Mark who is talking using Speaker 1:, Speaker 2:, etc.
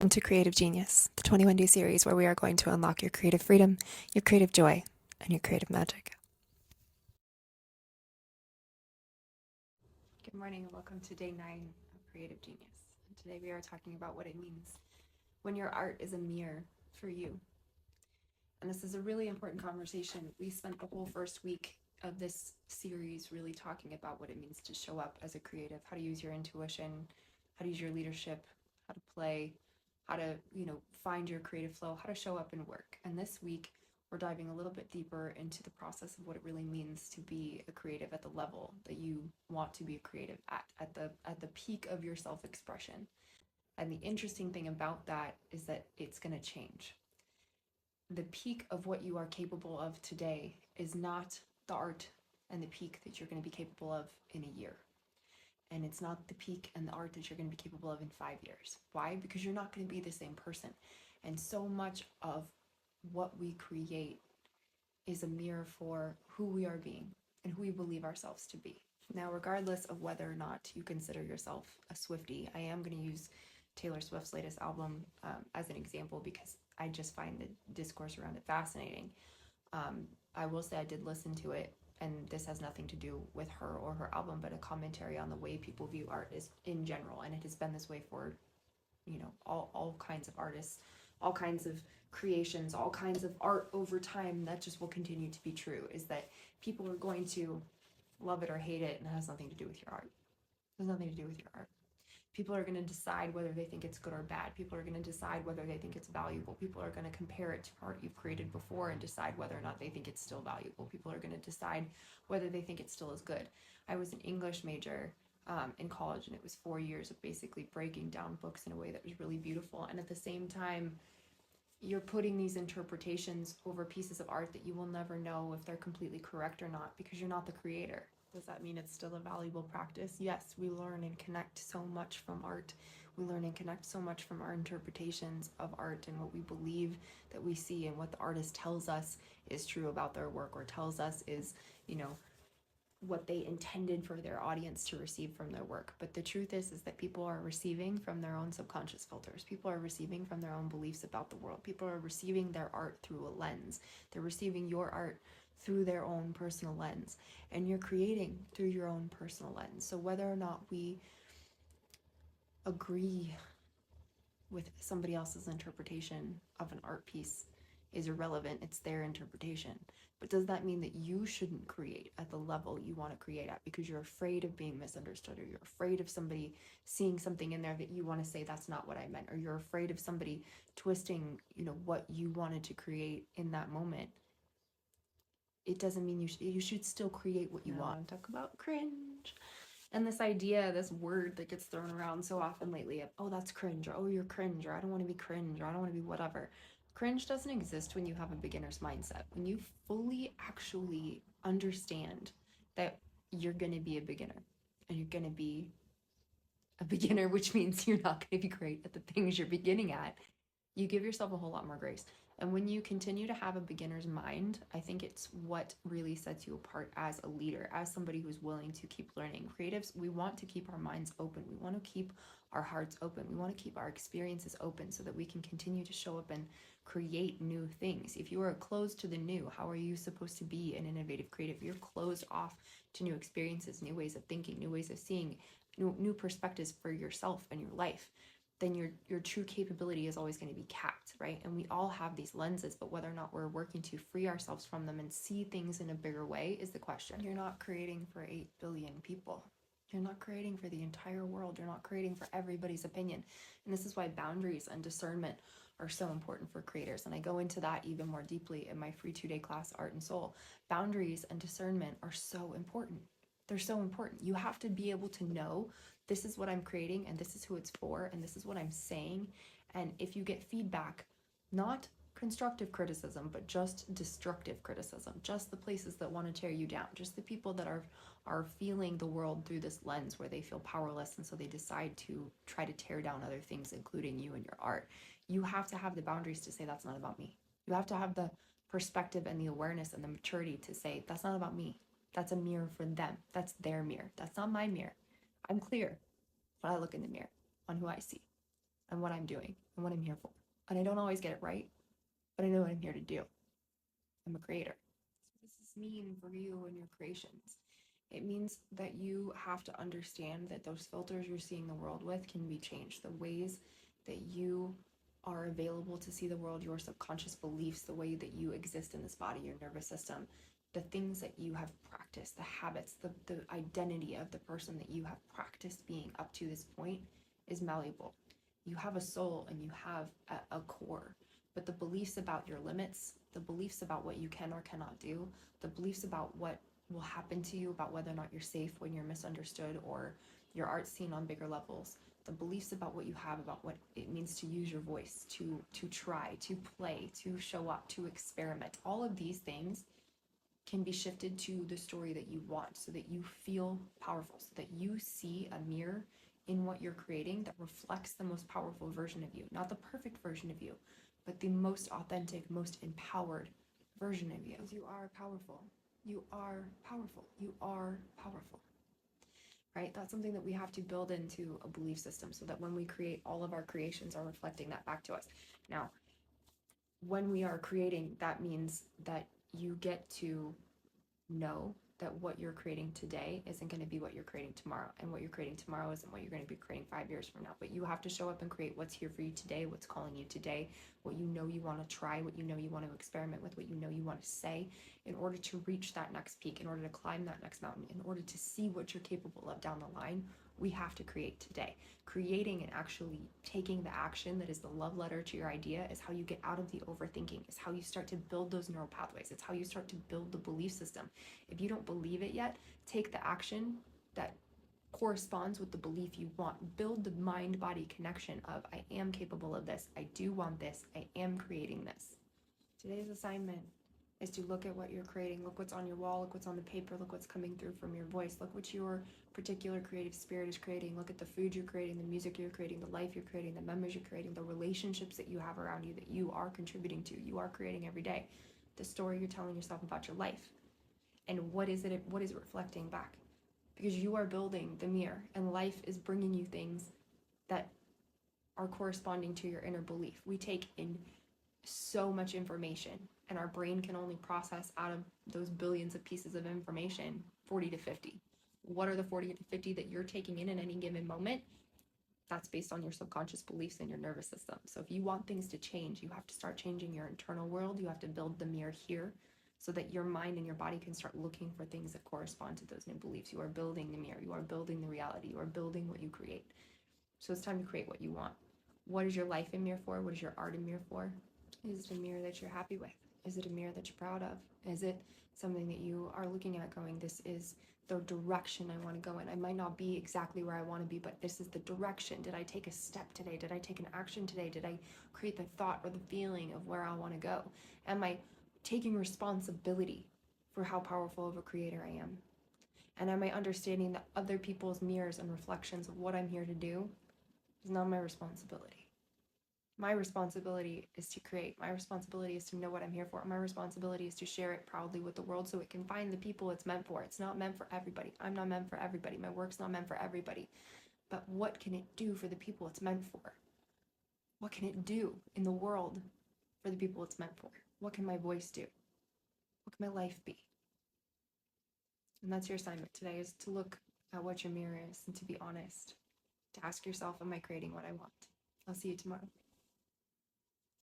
Speaker 1: Welcome to Creative Genius, the 21-day series where we are going to unlock your creative freedom, your creative joy, and your creative magic. Good morning and welcome to day 9 of Creative Genius. And today we are talking about what it means when your art is a mirror for you. And this is a really important conversation. We spent the whole first week of this series really talking about what it means to show up as a creative, how to use your intuition, how to use your leadership, how to play, how to, find your creative flow, how to show up and work. And this week, we're diving a little bit deeper into the process of what it really means to be a creative at the level that you want to be a creative at the peak of your self-expression. And the interesting thing about that is that it's going to change. The peak of what you are capable of today is not the art and the peak that you're going to be capable of in a year. And it's not the peak and the art that you're going to be capable of in 5 years. Why? Because you're not going to be the same person. And so much of what we create is a mirror for who we are being and who we believe ourselves to be. Now, regardless of whether or not you consider yourself a Swiftie, I am going to use Taylor Swift's latest album as an example because I just find the discourse around it fascinating. I will say I did listen to it, and this has nothing to do with her or her album, but a commentary on the way people view art is in general, and it has been this way for, all kinds of artists, all kinds of creations, all kinds of art over time. That just will continue to be true, is that people are going to love it or hate it, and it has nothing to do with your art. It has nothing to do with your art. People are going to decide whether they think it's good or bad. People are going to decide whether they think it's valuable. People are going to compare it to art you've created before and decide whether or not they think it's still valuable. People are going to decide whether they think it still is good. I was an English major in college, and it was 4 years of basically breaking down books in a way that was really beautiful. And at the same time, you're putting these interpretations over pieces of art that you will never know if they're completely correct or not, because you're not the creator. Does that mean it's still a valuable practice? Yes, we learn and connect so much from art. We learn and connect so much from our interpretations of art and what we believe that we see and what the artist tells us is true about their work, or tells us is, what they intended for their audience to receive from their work. But the truth is that people are receiving from their own subconscious filters. People are receiving from their own beliefs about the world. People are receiving their art through a lens. They're receiving your art through their own personal lens, and you're creating through your own personal lens. So whether or not we agree with somebody else's interpretation of an art piece is irrelevant. It's their interpretation. But does that mean that you shouldn't create at the level you want to create at because you're afraid of being misunderstood, or you're afraid of somebody seeing something in there that you want to say that's not what I meant, or you're afraid of somebody twisting, what you wanted to create in that moment? It doesn't mean you should still create what you want. I want to talk about cringe. And this idea, this word that gets thrown around so often lately of, oh, that's cringe, or oh, you're cringe, or I don't want to be cringe, or I don't want to be whatever. Cringe doesn't exist when you have a beginner's mindset. When you fully actually understand that you're going to be a beginner, and you're going to be a beginner, which means you're not going to be great at the things you're beginning at, you give yourself a whole lot more grace. And when you continue to have a beginner's mind, I think it's what really sets you apart as a leader, as somebody who's willing to keep learning. Creatives, we want to keep our minds open. We want to keep our hearts open. We want to keep our experiences open so that we can continue to show up and create new things. If you are closed to the new, how are you supposed to be an innovative creative? You're closed off to new experiences, new ways of thinking, new ways of seeing, new perspectives for yourself and your life. Then your true capability is always going to be capped, right? And we all have these lenses, but whether or not we're working to free ourselves from them and see things in a bigger way is the question. You're not creating for 8 billion people. You're not creating for the entire world. You're not creating for everybody's opinion. And this is why boundaries and discernment are so important for creators. And I go into that even more deeply in my free 2-day class, Art and Soul. Boundaries and discernment are so important. They're so important. You have to be able to know, this is what I'm creating, and this is who it's for, and this is what I'm saying. And if you get feedback, not constructive criticism, but just destructive criticism, just the places that want to tear you down, just the people that are feeling the world through this lens where they feel powerless, and so they decide to try to tear down other things, including you and your art. You have to have the boundaries to say, that's not about me. You have to have the perspective and the awareness and the maturity to say, that's not about me. That's a mirror for them. That's their mirror. That's not my mirror. I'm clear when I look in the mirror on who I see. and what I'm doing and what I'm here for. And I don't always get it right, but I know what I'm here to do. I'm a creator. So what does this mean for you and your creations? It means that you have to understand that those filters you're seeing the world with can be changed. The ways that you are available to see the world, your subconscious beliefs, the way that you exist in this body, your nervous system, the things that you have practiced, the habits, the identity of the person that you have practiced being up to this point is malleable. You have a soul and you have a core, but the beliefs about your limits, the beliefs about what you can or cannot do, the beliefs about what will happen to you, about whether or not you're safe when you're misunderstood or your art's seen on bigger levels, the beliefs about what you have, about what it means to use your voice, to try, to play, to show up, to experiment. All of these things can be shifted to the story that you want so that you feel powerful, so that you see a mirror in what you're creating that reflects the most powerful version of you, not the perfect version of you, but the most authentic, most empowered version of you. Because you are powerful. You are powerful. You are powerful. Right? That's something that we have to build into a belief system so that when we create, all of our creations are reflecting that back to us. Now, when we are creating, that means that you get to know that what you're creating today isn't going to be what you're creating tomorrow, and what you're creating tomorrow isn't what you're going to be creating 5 years from now. But you have to show up and create what's here for you today, what's calling you today, what you know you want to try, what you know you want to experiment with, what you know you want to say, in order to reach that next peak, in order to climb that next mountain, in order to see what you're capable of down the line. We have to create today. Creating and actually taking the action that is the love letter to your idea is how you get out of the overthinking, is how you start to build those neural pathways. It's how you start to build the belief system. If you don't believe it yet, take the action that corresponds with the belief you want. Build the mind-body connection of, I am capable of this, I do want this, I am creating this. Today's assignment is to look at what you're creating, look what's on your wall, look what's on the paper, look what's coming through from your voice, look what your particular creative spirit is creating, look at the food you're creating, the music you're creating, the life you're creating, the memories you're creating, the relationships that you have around you that you are contributing to, you are creating every day, the story you're telling yourself about your life, and what is it reflecting back? Because you are building the mirror, and life is bringing you things that are corresponding to your inner belief. We take in so much information, and our brain can only process out of those billions of pieces of information 40 to 50. What are the 40 to 50 that you're taking in any given moment? That's based on your subconscious beliefs and your nervous system. So if you want things to change, you have to start changing your internal world. You have to build the mirror here so that your mind and your body can start looking for things that correspond to those new beliefs. You are building the mirror. You are building the reality. You are building what you create. So it's time to create what you want. What is your life a mirror for? What is your art a mirror for? Is it a mirror that you're happy with? Is it a mirror that you're proud of? Is it something that you are looking at going, this is the direction I want to go in? I might not be exactly where I want to be, but this is the direction. Did I take a step today? Did I take an action today? Did I create the thought or the feeling of where I want to go? Am I taking responsibility for how powerful of a creator I am? And am I understanding that other people's mirrors and reflections of what I'm here to do is not my responsibility? My responsibility is to create. My responsibility is to know what I'm here for. My responsibility is to share it proudly with the world so it can find the people it's meant for. It's not meant for everybody. I'm not meant for everybody. My work's not meant for everybody. But what can it do for the people it's meant for? What can it do in the world for the people it's meant for? What can my voice do? What can my life be? And that's your assignment today, is to look at what your mirror is and to be honest, to ask yourself, am I creating what I want? I'll see you tomorrow.